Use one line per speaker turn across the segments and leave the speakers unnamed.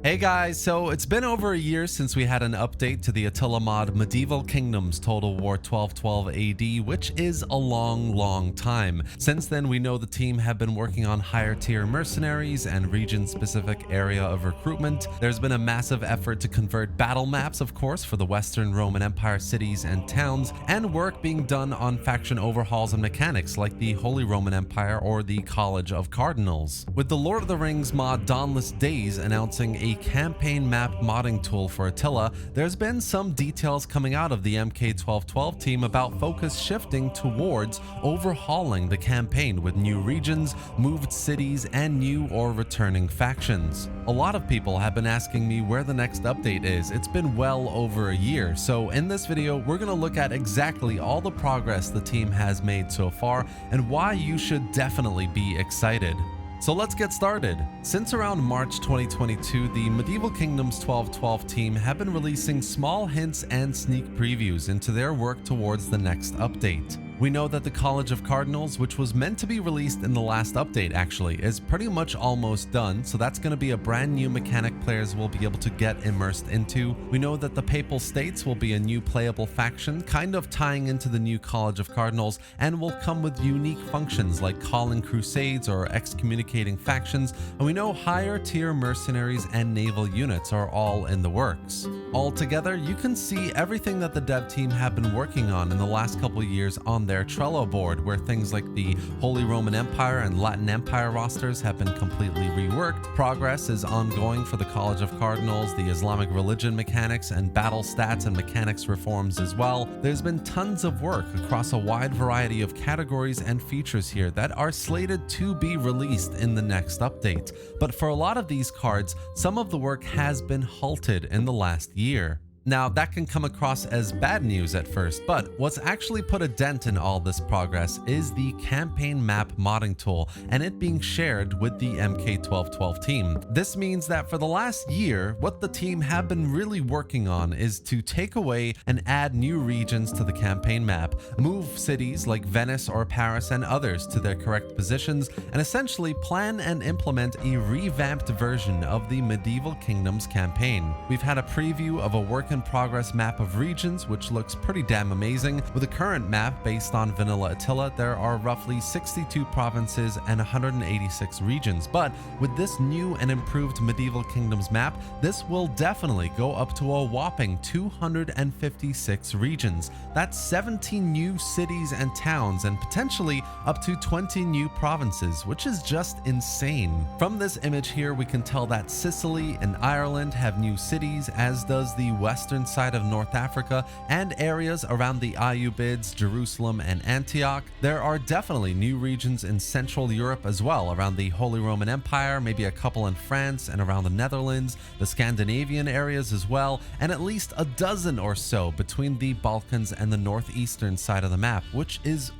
Hey guys, so it's been over a year since we had an update to the Attila mod Medieval Kingdoms Total War 1212 AD, which is a long time. Since then, we know the team have been working on higher tier mercenaries and region-specific area of recruitment. There's been a massive effort to convert battle maps, of course, for the Western Roman Empire cities and towns, and work being done on faction overhauls and mechanics like the Holy Roman Empire or the College of Cardinals. With the Lord of the Rings mod Dawnless Days announcing a campaign map modding tool for Attila, there's been some details coming out of the MK1212 team about focus shifting towards overhauling the campaign with new regions, moved cities, and new or returning factions. A lot of people have been asking me where the next update is. It's been well over a year, so in this video we're going to look at exactly all the progress the team has made so far and why you should definitely be excited. So let's get started. Since around March 2022, the Medieval Kingdoms 1212 team have been releasing small hints and sneak previews into their work towards the next update. We know that the College of Cardinals, which was meant to be released in the last update actually, is pretty much almost done, so that's going to be a brand new mechanic players will be able to get immersed into. We know that the Papal States will be a new playable faction, kind of tying into the new College of Cardinals, and will come with unique functions like calling crusades or excommunicating factions, and we know higher tier mercenaries and naval units are all in the works. Altogether, you can see everything that the dev team have been working on in the last couple of years on their Trello board, where things like the Holy Roman Empire and Latin Empire rosters have been completely reworked. Progress is ongoing for the College of Cardinals, the Islamic religion mechanics, and battle stats and mechanics reforms as well. There's been tons of work across a wide variety of categories and features here that are slated to be released in the next update. But for a lot of these cards, some of the work has been halted in the last year. Now, that can come across as bad news at first, but what's actually put a dent in all this progress is the campaign map modding tool and it being shared with the MK1212 team. This means that for the last year, what the team have been really working on is to take away and add new regions to the campaign map, move cities like Venice or Paris and others to their correct positions, and essentially plan and implement a revamped version of the Medieval Kingdoms campaign. We've had a preview of a work in progress map of regions, which looks pretty damn amazing. With the current map based on vanilla Attila, there are roughly 62 provinces and 186 regions, but with this new and improved Medieval Kingdoms map, this will definitely go up to a whopping 256 regions. That's 17 new cities and towns and potentially up to 20 new provinces, which is just insane. From this image here, we can tell that Sicily and Ireland have new cities, as does the western side of North Africa and areas around the Ayyubids, Jerusalem, and Antioch. There are definitely new regions in Central Europe as well, around the Holy Roman Empire, maybe a couple in France and around the Netherlands, the Scandinavian areas as well, and at least a dozen or so between the Balkans and the northeastern side of the map, which is,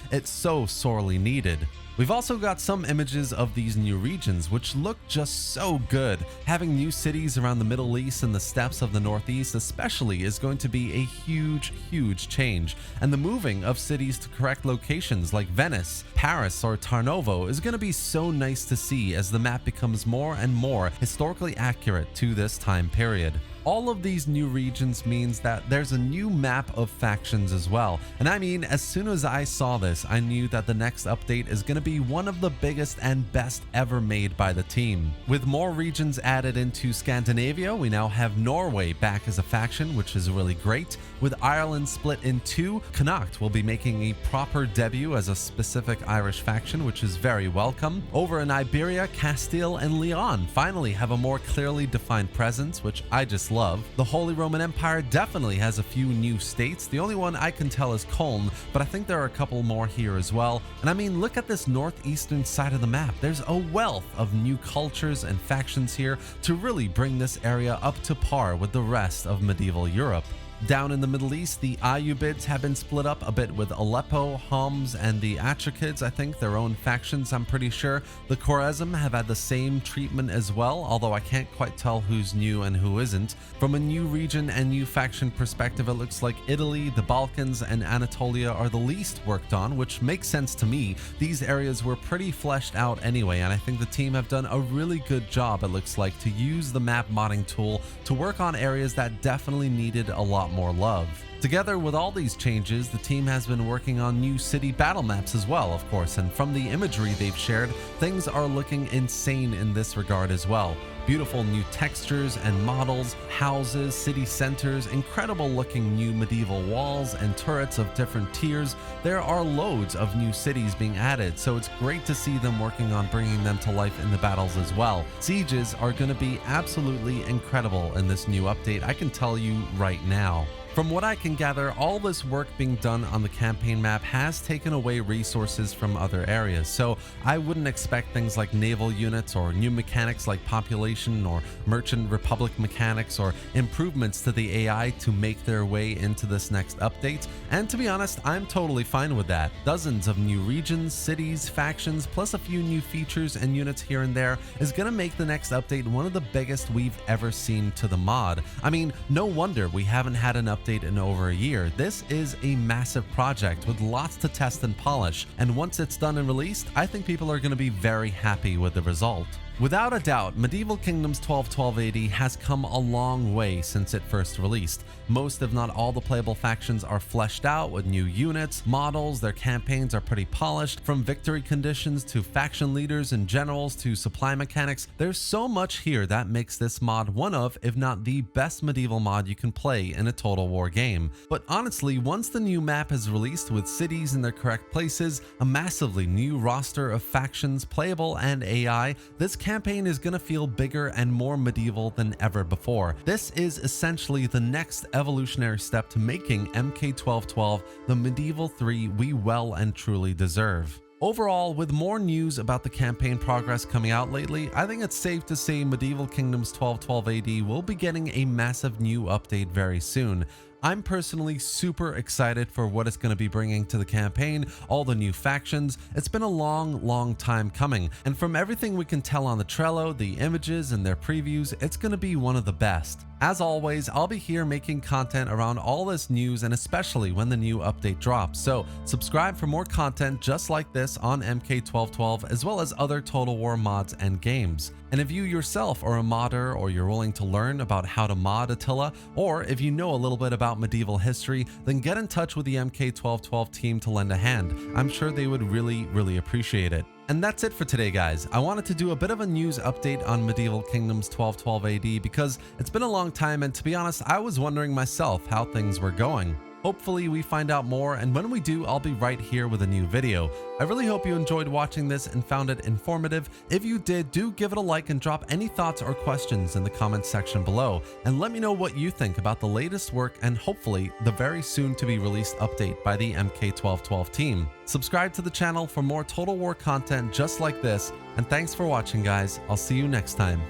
it's so sorely needed. We've also got some images of these new regions, which look just so good. Having new cities around the Middle East and the steppes of the Northeast especially is going to be a huge change. And the moving of cities to correct locations like Venice, Paris, or Tarnovo is going to be so nice to see as the map becomes more and more historically accurate to this time period. All of these new regions means that there's a new map of factions as well. And as soon as I saw this, I knew that the next update is going to be one of the biggest and best ever made by the team. With more regions added into Scandinavia, we now have Norway back as a faction, which is really great. With Ireland split in two, Connacht will be making a proper debut as a specific Irish faction, which is very welcome. Over in Iberia, Castile and Leon finally have a more clearly defined presence, which I just love. The Holy Roman Empire definitely has a few new states. The only one I can tell is Cologne, but I think there are a couple more here as well. And look at this northeastern side of the map. There's a wealth of new cultures and factions here to really bring this area up to par with the rest of medieval Europe. Down in the Middle East, the Ayyubids have been split up a bit with Aleppo, Homs, and the Atrakids, I think, their own factions, I'm pretty sure. The Khwarezm have had the same treatment as well, although I can't quite tell who's new and who isn't. From a new region and new faction perspective, it looks like Italy, the Balkans, and Anatolia are the least worked on, which makes sense to me. These areas were pretty fleshed out anyway, and I think the team have done a really good job, it looks like, to use the map modding tool to work on areas that definitely needed a lot more love. Together with all these changes, the team has been working on new city battle maps as well, of course, and from the imagery they've shared, things are looking insane in this regard as well. Beautiful new textures and models, houses, city centers, incredible looking new medieval walls and turrets of different tiers. There are loads of new cities being added, so it's great to see them working on bringing them to life in the battles as well. Sieges are going to be absolutely incredible in this new update, I can tell you right now. From what I can gather, all this work being done on the campaign map has taken away resources from other areas, so I wouldn't expect things like naval units or new mechanics like population or merchant republic mechanics or improvements to the AI to make their way into this next update, and to be honest, I'm totally fine with that. Dozens of new regions, cities, factions, plus a few new features and units here and there is going to make the next update one of the biggest we've ever seen to the mod. I mean, no wonder we haven't had an update in over a year. This is a massive project with lots to test and polish, and once it's done and released, I think people are going to be very happy with the result. Without a doubt, Medieval Kingdoms 1212 AD has come a long way since it first released. Most, if not all, the playable factions are fleshed out with new units, models, their campaigns are pretty polished, from victory conditions to faction leaders and generals to supply mechanics. There's so much here that makes this mod one of, if not the best medieval mod you can play in a Total War game. But honestly, once the new map is released with cities in their correct places, a massively new roster of factions, playable and AI, this campaign is going to feel bigger and more medieval than ever before. This is essentially the next evolutionary step to making MK1212 the Medieval 3 we well and truly deserve. Overall, with more news about the campaign progress coming out lately, I think it's safe to say Medieval Kingdoms 1212 AD will be getting a massive new update very soon. I'm personally super excited for what it's going to be bringing to the campaign, all the new factions. It's been a long time coming, and from everything we can tell on the Trello, the images, and their previews, it's going to be one of the best. As always, I'll be here making content around all this news, and especially when the new update drops, so subscribe for more content just like this on MK1212, as well as other Total War mods and games. And if you yourself are a modder, or you're willing to learn about how to mod Attila, or if you know a little bit about medieval history, then get in touch with the MK1212 team to lend a hand. I'm sure they would really appreciate it. And that's it for today, guys. I wanted to do a bit of a news update on Medieval Kingdoms 1212 AD because it's been a long time, and to be honest, I was wondering myself how things were going. Hopefully we find out more, and when we do, I'll be right here with a new video. I really hope you enjoyed watching this and found it informative. If you did, do give it a like and drop any thoughts or questions in the comments section below, and let me know what you think about the latest work and hopefully the very soon to be released update by the MK1212 team. Subscribe to the channel for more Total War content just like this, and thanks for watching, guys. I'll see you next time.